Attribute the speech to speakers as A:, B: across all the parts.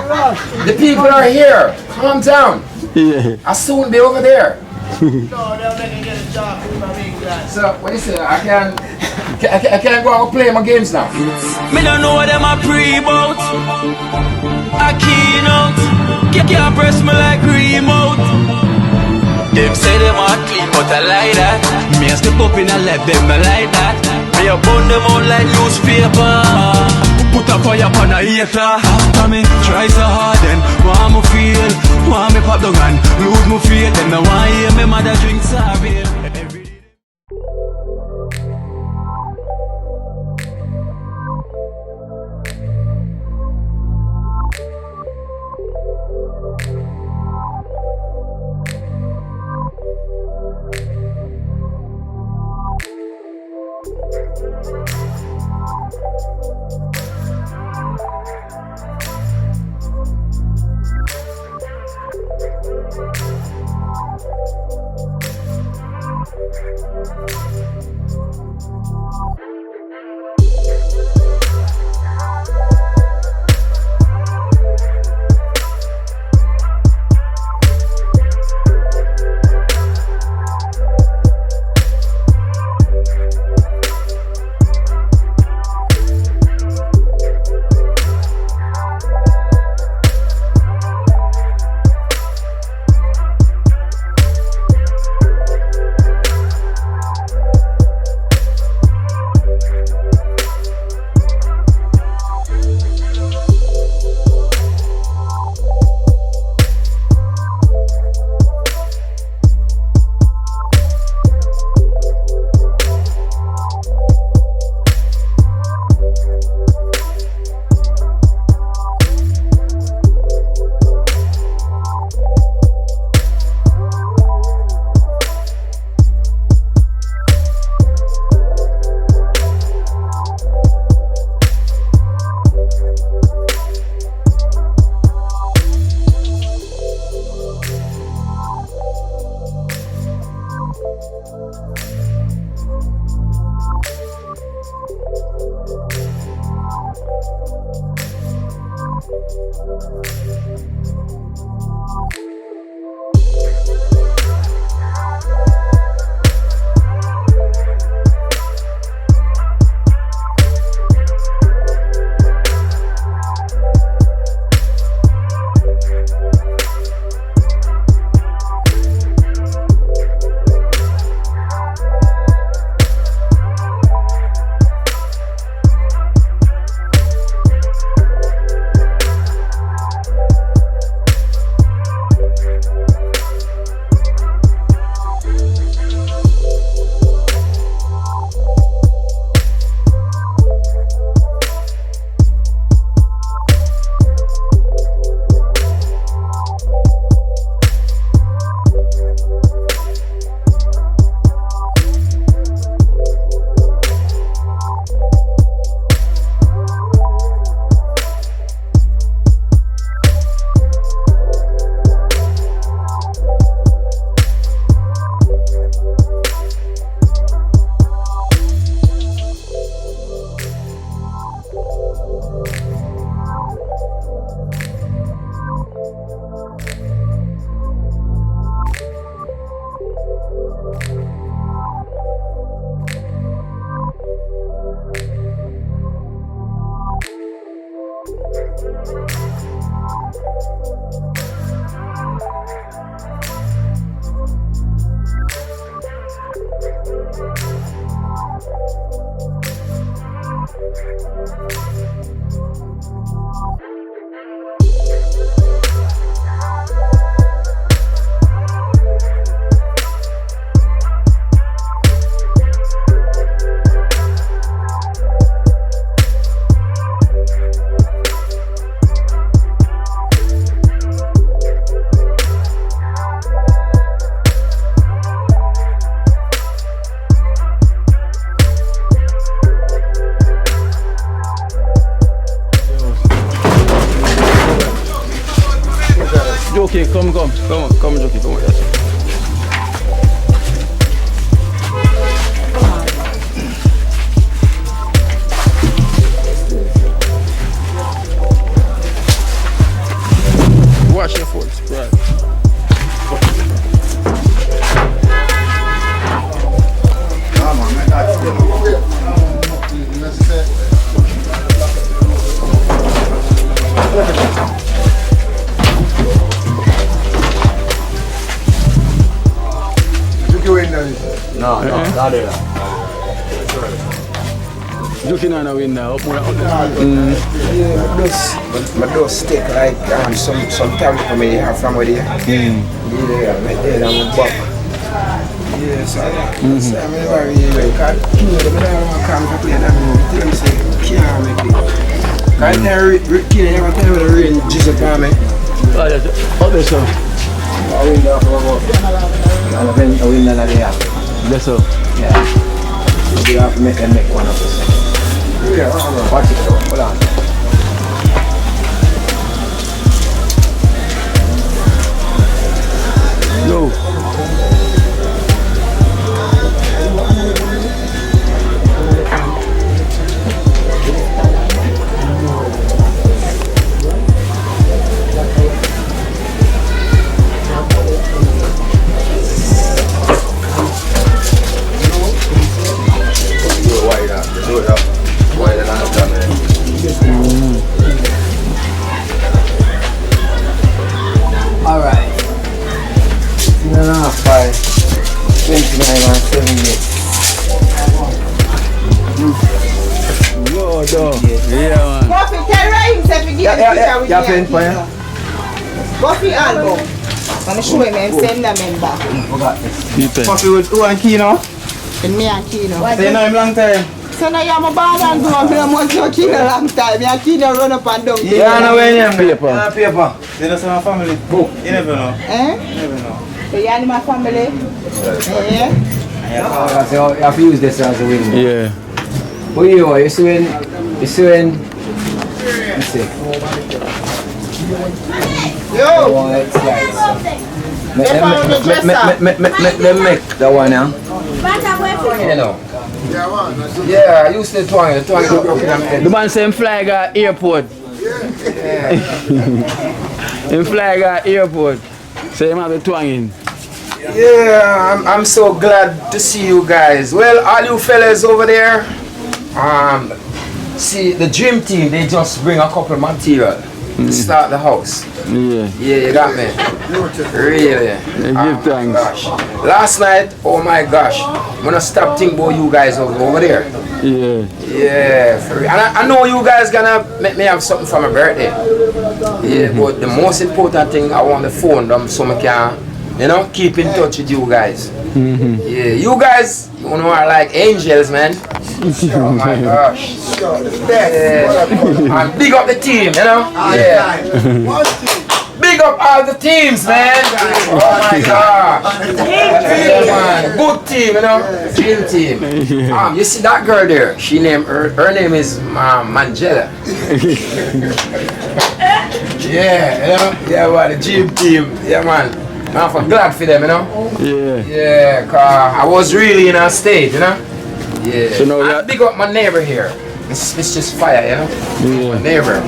A: The people are here. Calm down.
B: Yeah.
A: I'll soon be over there.
C: No, they'll make it get a job if I make that.
A: So, what is it? I can't go out and play my games now.
D: Me don't know what them a pre-bout. A keynote. Can't press me like remote. Them say them are clean, but I like that. Me a step up in a left, them I like that. Me a burn them out like newspaper. Put a fire upon a hater. After me try so hard, then want me feel, want me pop down and lose me faith. Then I want hear me mother drink sorry.
B: Jokey, come, Jokey, come. Yes. Watch your foot. Right.
A: No, not there.
B: Looking on the window. Up more.
E: My door stick like some time for me here from where they are. Yeah, my head and my back. Yeah, so I'm never really can't come to play that move. Tell them say, can't make it. Can't tell never tell me the rain just upon me.
B: Oh, there's so.
E: I win off of a I win another day.
B: There's so.
E: Yeah. You have to make one of us. Yeah, watch it though. Hold on.
B: Yo.
E: Alright. 9.5 by 29 and 7 minutes.
B: Go, dog. Yeah, man.
F: Buffy, tell himself to give
E: Yeah,
F: the
E: yeah, pen for you.
F: Buffy album. I'm show him and send them in back.
E: Puppy with who and Kino?
F: And me and Kino.
E: They know him long time.
F: So now you're my bad and go and I must know Kino long time. Me and Kino run up and down.
E: Yeah, I know where you are.
B: Paper.
E: Paper.
C: They don't say my family. You never know.
F: Eh?
C: You never know.
F: So you're in my family? Yeah?
E: So you have to use this as a win.
B: Yeah.
E: Who you are? You see when? You see when? You see.
F: Yo!
E: Oh, it's like. Let me make that one now. You know. Yeah, I used to twang it.
B: The man say him fly at airport. Him fly at airport. So him have a twanging.
E: Yeah, I'm so glad to see you guys. Well, all you fellas over there, see the dream team, they just bring a couple of material to start the house.
B: Yeah.
E: Yeah, you got me. Really.
B: Give thanks.
E: Gosh. Last night, oh my gosh, I'm gonna stop thinking about you guys over there.
B: Yeah.
E: Yeah, for real. And I know you guys gonna make me have something for my birthday. Yeah, but the most important thing, I want the phone so I can, you know, keep in touch with you guys. Yeah, you guys, you know, are like angels, man. Oh my gosh. Yeah. And big up the team, you know? Yeah. Big up all the teams, man. Oh my gosh. Yeah, man. Good team, you know? Dream team. You see that girl there? She named her name is Mangela. Yeah, you know? Yeah, man, the dream team. Yeah, man. I'm glad for them, you know?
B: Yeah.
E: Yeah, cause I was really in a state, you know? Yeah.
B: So now
E: I big up my neighbor here. It's just fire, you know?
B: Yeah.
E: My neighbor.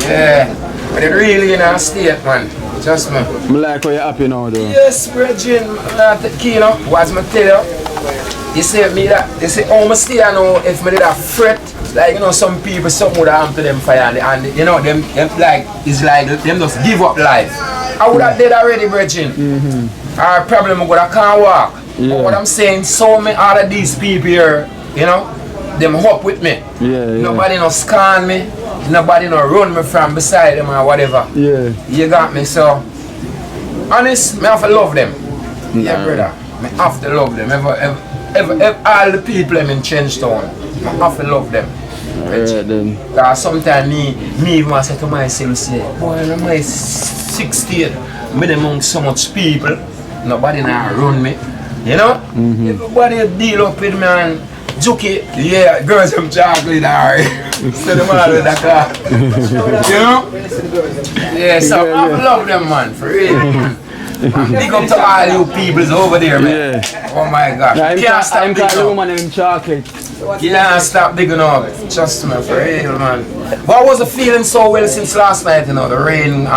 E: Yeah. But it really in a state, man. Just me.
B: I like how you're happy now, though.
E: Yes, Bridget, you know, what's my tell you? You say me that, you say, oh, I stay now if me did a fret. Like, you know, some people, something would happen to them fire and you know, them like, it's like, them just give up life. I would have dead already, Bridget. Our problem is I can't walk.
B: Yeah.
E: But what I'm saying, so many out of these people here, you know, them up with me.
B: Yeah.
E: Nobody no scan me, nobody no run me from beside them or whatever.
B: Yeah.
E: You got me, so honest, me have to love them. Yeah, brother. Me have to love them. Ever, all the people in Changetown, I have to love them.
B: Alright then.
E: Because sometimes me even say to myself, say, boy, in my 16, me among so much people, nobody now run me. You know? Everybody deal up with me and Juki, yeah, girls them chocolate alright. So them all with the car. You know? Yeah, so I love them, man, for real. Big up to all you peoples over there, man.
B: Yeah.
E: Oh my gosh.
B: I'm
E: Can't stop
B: calling
E: digging
B: the
E: up.
B: woman in chocolate.
E: Can't stop digging up. Trust me, for real, man. But I wasn't feeling so well since last night, you know. The rain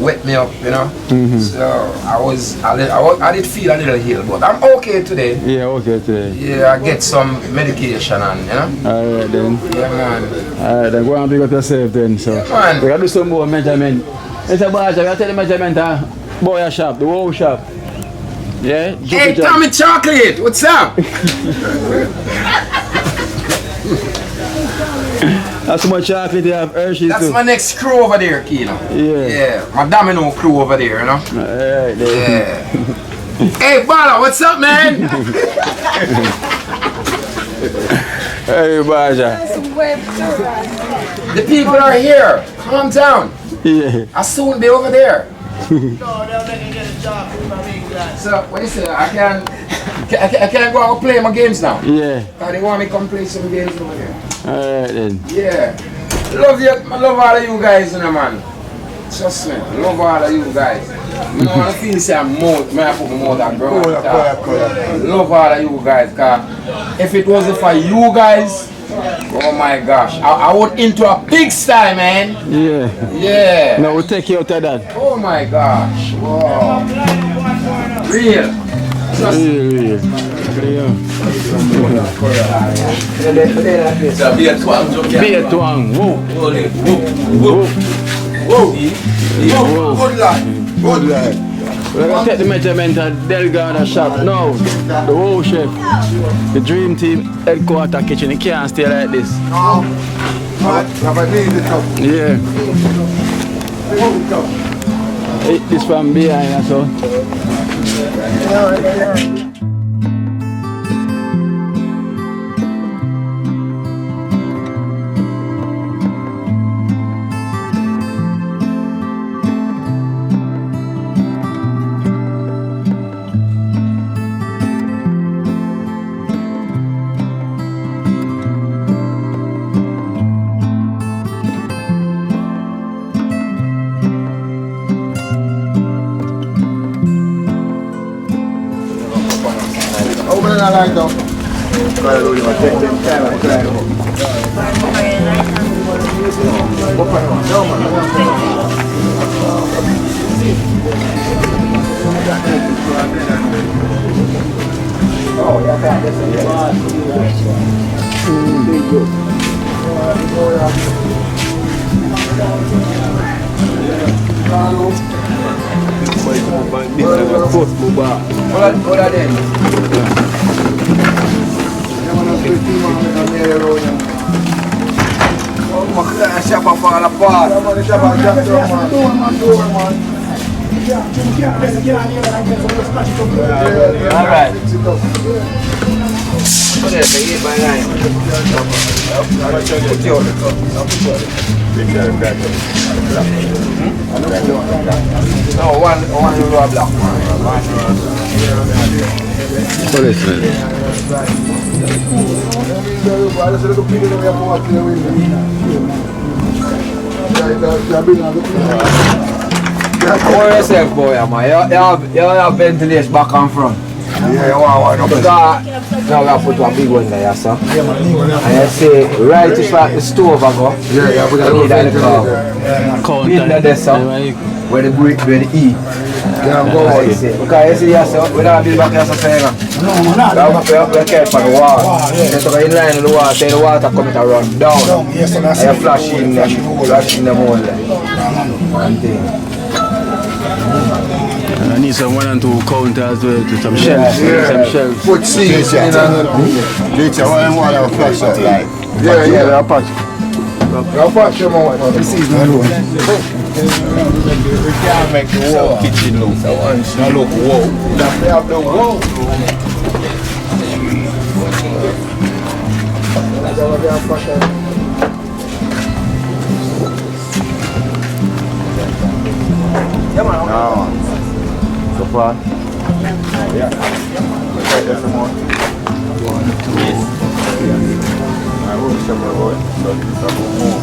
E: wet me up, you know. So I did feel a little ill, but I'm okay today.
B: Yeah, okay today.
E: Yeah, I get some medication and, you know.
B: Alright then.
E: Yeah, man.
B: Alright then, go and pick up yourself then. So
E: Yeah, man.
B: we gotta do some more measurement. Mr. Baja, we gotta tell the measurement boy shop, the whole shop. Yeah?
E: Hey, Tommy Chocolate, what's up?
B: That's much chocolate you have, Hershey's
E: That's
B: too.
E: my next crew over there, Kino.
B: Yeah.
E: Yeah, my domino crew over there, you know.
B: Alright then.
E: Yeah. Hey, Bala, what's up, man?
B: Hey Baja.
E: The people are here. Calm down.
B: Yeah.
E: I'll soon be over there. So, what do you say? I can't go out and play my games now.
B: Yeah.
E: They want me to come play some games over there.
B: Alright then.
E: Yeah. I love all of you guys, you know, man. Trust me. I love all of you guys. I don't want to feel say I'm more, I put my mouth on ground. I love all of you guys, because if it wasn't for you guys, oh my gosh, I would into a pigsty, man.
B: Yeah.
E: Yeah.
B: Now we'll take you out of that.
E: Oh my gosh. Wow. Real. Trust me.
B: Real. Be a twang. Whoa.
A: Good lad. Good lad.
B: We're gonna take the measurement at Delgado shop. No, the whole chef. The dream team headquarter kitchen. It can't stay like this. Yeah. Eat this from behind, so.
A: Open the light up.
E: What are they? Siapa fala part? Alright. No, one black one.
B: What is it?
E: How are yourself, boy, man? You have ventilation back and front. Yeah, you want one. Because now we have put a big one there, sir. And you say, right is like the stove I go. Yeah, put a little in the desk, where the brick, where the E. Because you see, yes, we don't build back here, sir. No, we care for the water. So in line of the water, the water coming to run down. And you flash in the mold. One thing.
B: I need some 1 and 2 counters to some shelves. Some shelves.
A: Put seeds in and later one have a flash out light. Yeah, they'll patch. They'll patch them out. The season alone. We can't make the whole kitchen look. Now look, whoa. They have the whoa. No. So far? Yeah. Okay, some more. 1, 2. I will show my boy. So this is a more.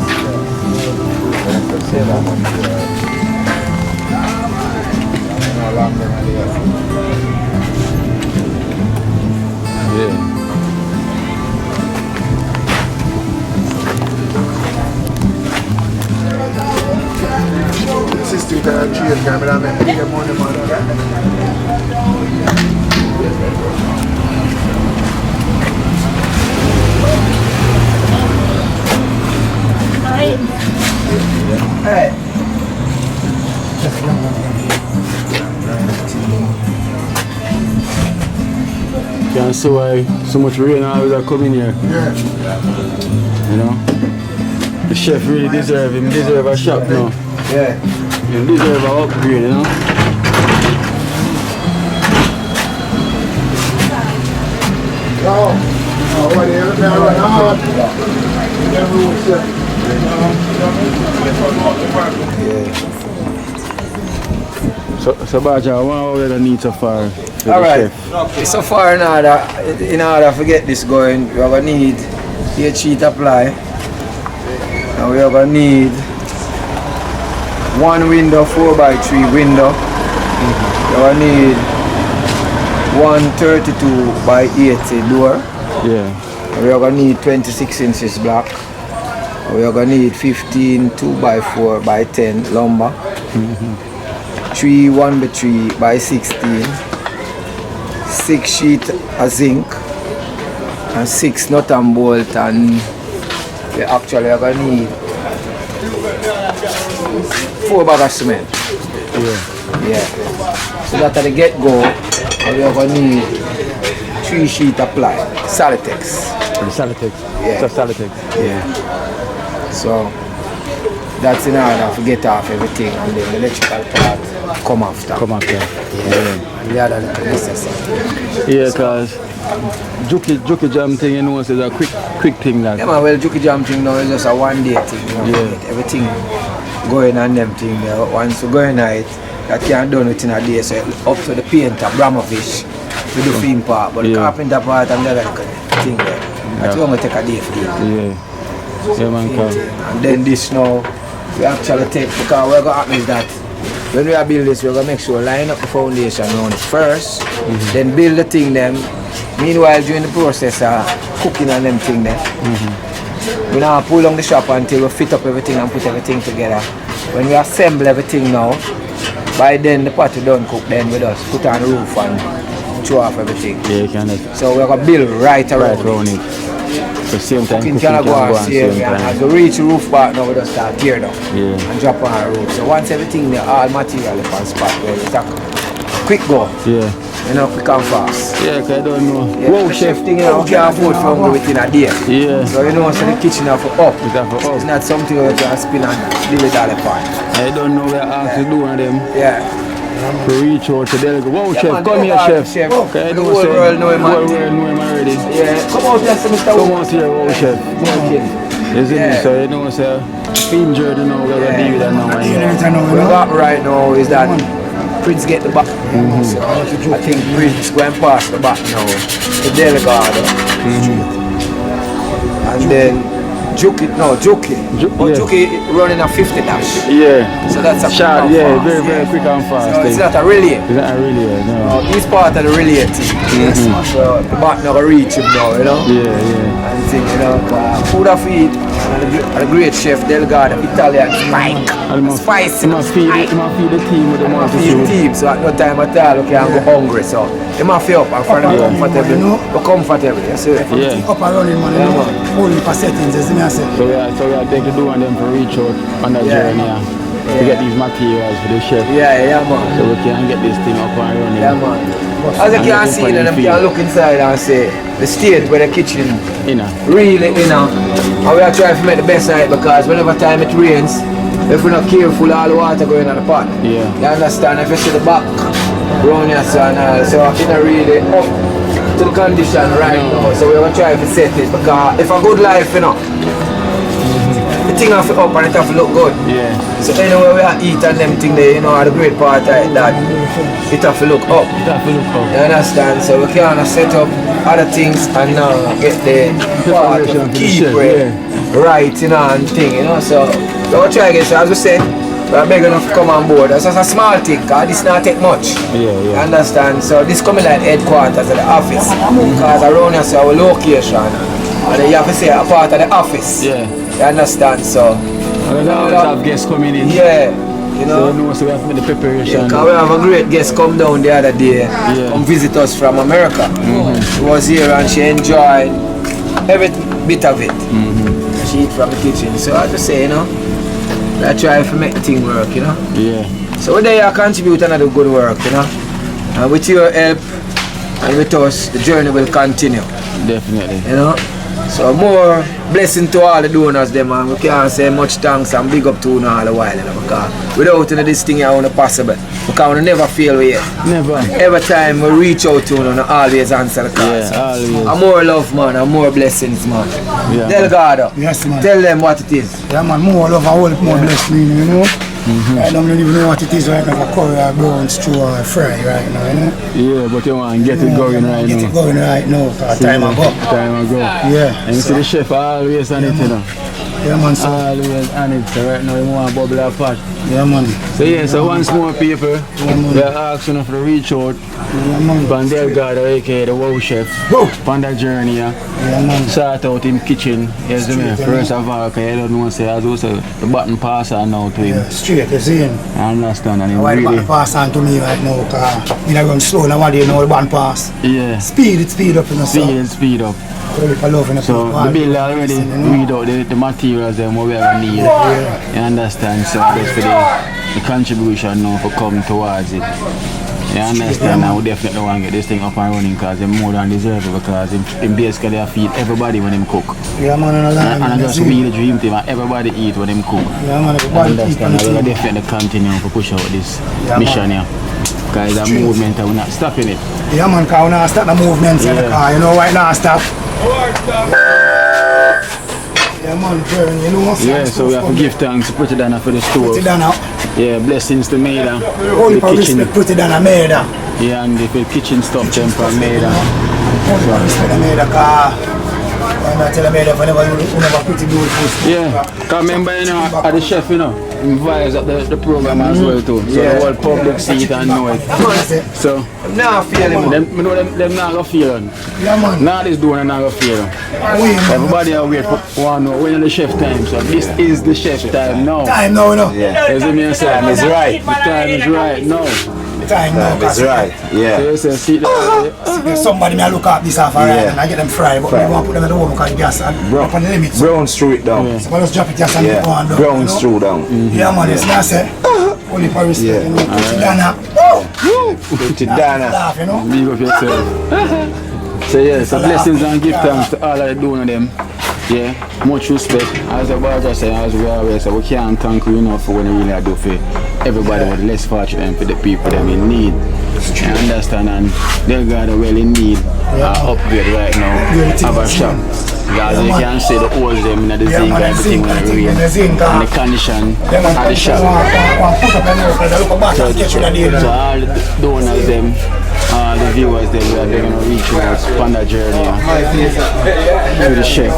B: Yeah.
G: street and change, and I make the money, man.
F: Hey.
B: Can't see why so much rain always are coming here.
G: Yeah.
B: You know? The chef really deserve him. Deserve a shop now.
F: Yeah.
B: He deserve a upgrade, you know?
G: Oh, what do you
B: So Baja, what are we gonna need so far for the
F: Alright.
B: chef?
F: So far in order to get this going, we are gonna need a sheet apply. And we are gonna need one window, 4x3 window. We are gonna need one 32x80 door.
B: Yeah.
F: We are gonna need 26 inches block. We are gonna need 15 2x4x10 lumber. 3 1x3x16. 6 sheet of zinc. And 6 nut and bolt, and we actually are gonna need 4 bags of cement. Yeah. So that at the get-go, we are gonna need 3 sheet of ply, Salatex.
B: Salatex.
F: Yeah.
B: It's a Salatex.
F: Yeah. So that's in order to get off everything, and then the electrical part come after.
B: Come after.
F: Yeah. And the other necessary.
B: Yeah, cause Juki Jam thing, you know, is a quick thing that.
F: Yeah, man, well, Juki Jam thing now is just a one day thing. You know,
B: Yeah.
F: everything going on them thing there. Once you go in it, that can't done within a day. So up to the painter, Abramovich, to do film part. But the carpenter part and the other thing there. That's going to take a day for you.
B: Yeah. Yeah, man, come.
F: And then this now, we actually take, because we're going to happen is that when we are build this, we're going to make sure line up the foundation on it first, then build the thing then. Meanwhile, during the process of cooking and them thing then, we now pull on the shop until we fit up everything and put everything together. When we assemble everything now, by then the pot is done cook, then we just put on the roof and throw off everything.
B: Yeah, you can.
F: So we're going to build right around it.
B: So same time
F: Cooking can go on same time. As we reach the roof part now, we just start tear down and drop on our roof. So once everything there, all material is on spot, it's a quick go.
B: Yeah.
F: You know, quick and fast.
B: Yeah, cause I don't know.
F: Yeah,
B: Whoa,
F: the
B: chef.
F: thing, you know, we can't afford from go within a day.
B: Yeah.
F: So you know, so the kitchen have to up.
B: It have to up.
F: It's not something you can spin and deal with all the part.
B: I don't know where I have to do on them.
F: Yeah.
B: To reach out to them. Whoa,
F: Yeah,
B: chef,
F: man,
B: come
F: go
B: here,
F: hard,
B: chef.
F: chef.
B: Okay, I
F: The
B: know
F: whole
B: say-
F: world know him,
B: the whole
F: man.
B: world know him already.
F: Yeah. Come out there, Mr.
B: Come out here, whoa, chef. Isn't
F: Yeah.
B: it? So you know, sir, injured, you know, we're going to deal with that now.
F: What we got right now is that Prince get the back. So I think Prince going past the back now. The Delgado. And then Juki running a 50 dash.
B: Yeah.
F: So that's a
B: Shot,
F: quick and
B: yeah,
F: fast,
B: very, very quick and fast.
F: So it's
B: thing.
F: not a relay.
B: It's not a relay, no.
F: He's part of the relay team. So the back not gonna reach him now, you know.
B: Yeah.
F: And thing, you know, food of feed and the great chef Delgado, Italian Mike. Spicy.
B: You must feed the team with the
F: Feed
B: multitude.
F: team, so at no time at all we can go hungry. So they must feel up and find them comfortable. We're comfortable, you see.
B: Yeah.
H: Up and running, man.
F: Yeah, man.
H: Only for settings, as me I say.
B: So we are taking do on them to reach out on that journey to get these materials for the chef.
F: Yeah, man.
B: So we can get this thing up and running.
F: Yeah, man. As you can see, them can look inside and say the state where the kitchen really, you know, and we are trying to make the best of it, because whenever time it rains, if we're not careful, all the water going in the pot.
B: Yeah.
F: You understand? If you see the back round here, so it's not really up to the condition right now. So we're going to try to set it, because if a good life, you know, the thing have to up and it have to look good.
B: Yeah.
F: So anyway, we are eat and them thing there, you know, are the great part of it, that it have to look up.
B: It have to look up.
F: You understand? So we can set up other things and get the part of the key right, you know, and thing, you know. So we'll try again. So as we say, we're big enough to come on board. That's just a small thing, because this not take much.
B: Yeah.
F: You understand? So this coming like headquarters of the office. Because around here, so our location. And then you have to say a part of the office.
B: Yeah.
F: You understand? So
B: We always have guests coming in.
F: yeah. you
B: So
F: know.
B: you know, so we have to make the preparation.
F: Because we have a great guest come down the other day, come visit us from America. She was here and she enjoyed every bit of it. She eat from the kitchen. So I just say, you know, I try to make the thing work, you know.
B: Yeah.
F: So we're there to contribute another good work, you know. And with your help and with us, the journey will continue.
B: Definitely.
F: You know. So more blessing to all the donors them, and we can't say much thanks and big up to you all the while, you know, because without this thing it won't possible. Because we never fail with it.
B: Never.
F: Every time we reach out to you and always answer the calls.
B: Yeah, always.
F: And more love, man, and more blessings, man.
B: Yeah.
F: Delgado,
H: Yes, man.
F: tell them what it is.
H: Yeah, man, more love and whole more blessing, you know. I don't even know what it is right now for curry or brown stew or fry right now, you know.
B: Yeah, but you want to get it going right
H: Get
B: now.
H: it going right now, for time ago.
B: Time ago.
H: Yeah.
B: And you see the chef always on it, you know.
H: Yeah, man, so.
B: Always on it. So right now you want to bubble a pot.
H: Yeah, man.
B: So yeah, so once more people, we are asking you to reach out
H: Yeah, man.
B: from Delgado, aka the Wow Chef, on that journey,
H: Yeah, man.
B: start out in kitchen, yes, me. First of all, because you don't know, say, as also the button passer now to him.
H: Yeah, straight, you see him.
B: I understand, and he
H: Why the
B: really,
H: button pass on to me right now, because I run slow now, what do you know, the button pass.
B: yeah,
H: Speed up, you know, so.
B: speed up.
H: Really for love, you know,
B: So the bill already read out the materials them what we ever need. You understand? So just for the contribution now for come towards it. You understand? Now we definitely want to get this thing up and running because they more than deserve it, because they basically feed everybody when they cook.
H: Yeah, man,
B: And I just we the dream team and everybody eat when they cook.
H: Yeah, man,
B: You
H: everybody eat
B: understand?
H: on the
B: We will
H: team.
B: definitely continue to push out this
H: Yeah,
B: mission here. Because it's a movement and we're not stopping it.
H: Yeah, man, because we now start the movements in the
B: Yeah.
H: car, you know, right now stop. Yeah, man, Jern, you know,
B: Yeah, so we have to give thanks to Pretty Dana for the
H: Put
B: store.
H: it down now.
B: Yeah, blessings to Maida.
H: Only
B: The
H: for
B: kitchen.
H: respect, put it down a Maida.
B: Yeah, and the kitchen stuff them from Maida.
H: Only for respect, a Maida, because I'm not telling Maida whenever you never pretty beautiful.
B: Yeah, because remember, you know, at the chef, you know, he vibes up the program as well too. So the whole public see it and know it. So,
F: Now feeling,
B: them, you know, them not gonna feel it.
H: Yeah, man.
B: Now this doing not gonna feel it. Everybody are wait for one know when the chef time. So this is the chef time now.
H: Time now, you know.
B: You see me and say,
A: Time is right.
B: the time is right now.
H: Time now.
A: That's right.
B: So
A: Yeah.
B: you say, see that?
H: If somebody may look up this half right
A: Yeah.
H: and I get them fried, but we want to put them at the home because gas and up on the limit. So
A: Brown strew it down.
H: I just drop it just and
A: Yeah.
H: go on down.
A: Brown
H: you know?
A: strew down.
H: Yeah, man, it's not say. Only for respect,
A: Yeah.
H: you know. Put it down now.
A: Put it down.
H: Laugh, you know.
B: Big up yourself. So yeah, so blessings and give thanks to all of the doing them. Yeah, much respect. As I just say, as we always say, we can't thank you enough for what you really do for everybody with less fortunate and for the people that in need. You understand? And they got a well in need upgrade right now. Have a shop. Because you can see the holes them in the zinc and everything when it rains. And the condition of the shop. So all the donors them, all the viewers them, they're going to reach out on that journey. Through the chef.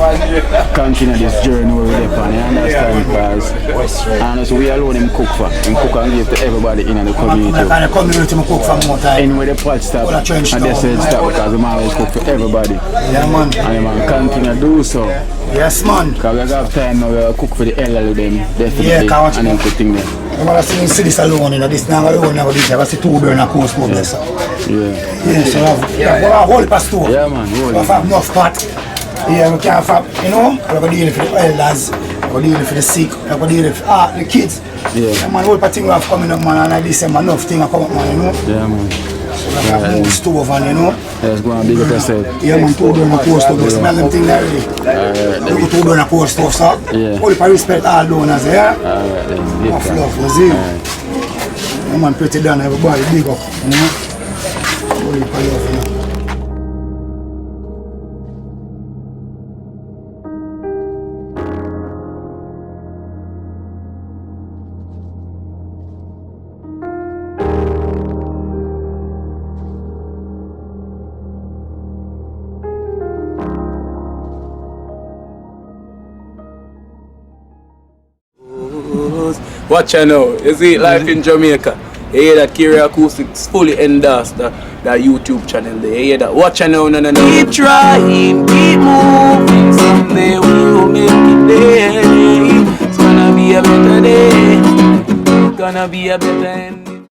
B: Continue this journey where we're on. You understand? Because honestly, we alone him cook for. Him cook and give to everybody in the community.
H: I come here to cook for more time.
B: Anyway, the pot stop. And they say stop because the always cook for everybody.
H: Yeah, man.
B: And the man continue to do so.
H: Yes, man.
B: Because we have time now, we cook for the elderly them, definitely.
H: Yeah, can't
B: and then put things there.
H: I'm going to see this alone, you know, this now alone, now this, I got to see 2 burner coast for this.
B: Yeah.
H: Yeah, so we have a whole pastor.
B: Yeah, man, whole.
H: We have enough pot. Yeah, we can't have, you know, we're going to deal with the elders, we're dealing with the sick, we're going to deal with the kids.
B: Yeah.
H: Man, whole thing we have coming up, man, and like this, man, enough thing come up, man, you know.
B: Yeah, man.
H: So we have more stove, and you know.
B: Let's go and big up yourself.
H: Yeah, man, 2 burner coast stove, this man, them thing there already. We 2 burner coast stove, so.
B: Yeah.
H: Only for respect all donors, yeah.
B: Alright, then. Lift
H: Of
B: that.
H: love, you see. Yeah, man, pretty done, everybody, big up, you know. Only for love, you know.
I: Watch out now. You see, life in Jamaica. You hear that Kyria Acoustics fully endorsed that YouTube channel there. You hear that? Watch out now, no. Keep trying, keep moving. Someday we will make it there. It's gonna be a better day. gonna be a better end.